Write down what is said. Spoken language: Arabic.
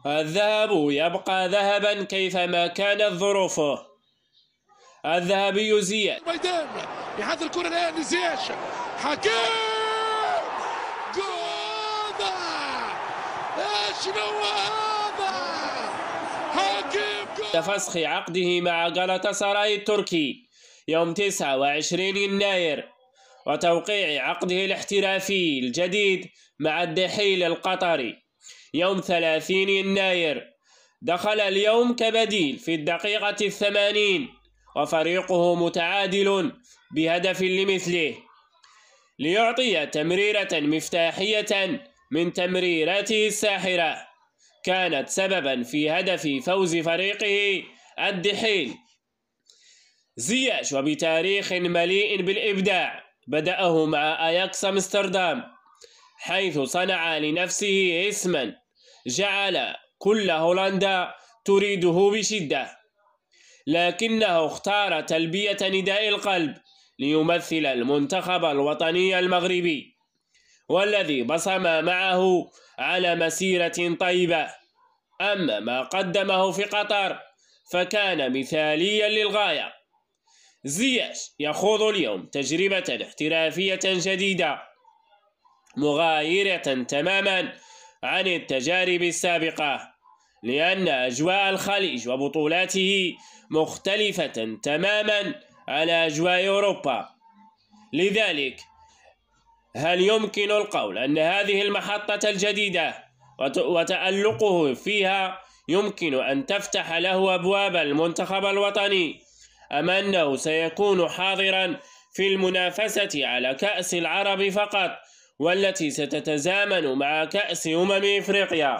الذهب يبقى ذهبا كيفما كانت ظروفه. الذهبي زياد ميدان يحط الكرة الآن لزياش حكيم جول. شنو هذا؟ حكيم فسخ عقده مع غالاتاساراي التركي يوم 29 يناير، وتوقيع عقده الاحترافي الجديد مع الدحيل القطري يوم 30 يناير. دخل اليوم كبديل في الدقيقة 80 وفريقه متعادل بهدف لمثله، ليعطي تمريرة مفتاحية من تمريراته الساحرة كانت سببا في هدف فوز فريقه الدحيل. زياش وبتاريخ مليء بالإبداع بدأه مع أياكس أمستردام، حيث صنع لنفسه اسما جعل كل هولندا تريده بشدة، لكنه اختار تلبية نداء القلب ليمثل المنتخب الوطني المغربي، والذي بصم معه على مسيرة طيبة. أما ما قدمه في قطر فكان مثاليا للغاية. زياش يخوض اليوم تجربة احترافية جديدة مغايرة تماما عن التجارب السابقة، لأن أجواء الخليج وبطولاته مختلفة تماما على أجواء أوروبا. لذلك هل يمكن القول أن هذه المحطة الجديدة وتألقه فيها يمكن أن تفتح له أبواب المنتخب الوطني، أم أنه سيكون حاضرا في المنافسة على كأس العرب فقط، والتي ستتزامن مع كأس أمم إفريقيا؟